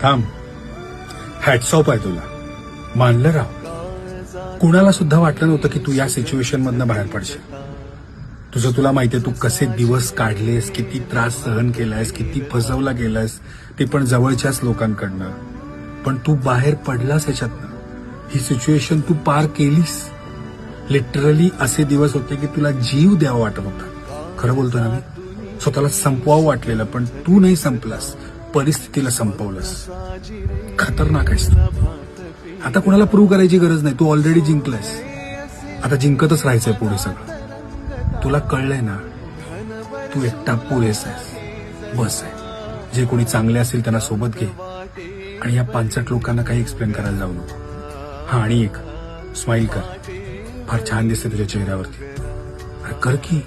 थांब. Hats off आहे तुला. मानलं राव. कुणाला सुद्धा वाटलं नव्हतं की तू या सिच्युएशन मधनं बाहेर पडशील. तुला माहितीये तू कसे दिवस काढलेस, किती त्रास सहन केलायस, किती फसवला गेलास, ते पण जवळच्याच लोकांकडनं. पण तू बाहेर पडलास याच्यातनं. ही सिच्युएशन तू पार केलीस. लिटरली असे दिवस होते की तुला जीव द्यावा वाटत होता. खरं बोलतो ना मी. स्वतःला संपवावं वाटलेलं, पण तू नाही संपलास, परिस्थितीला संपवलंस. खतरनाक आहेस तू. आता कुणाला प्रूव्ह करायची गरज नाही. तू ऑलरेडी जिंकलायस. आता जिंकतच राहायचंय पुढे सगळं. तुला कळलंय ना, तू एकटा पुरेसा आहेस. बस आहे. जे कोणी चांगले असेल त्यांना सोबत घे आणि या पांचट लोकांना काही एक्सप्लेन करायला जाऊ नको. हा, आणि एक स्माइल कर. फार छान दिसते तुझ्या चेहऱ्यावरती. अरे कर की.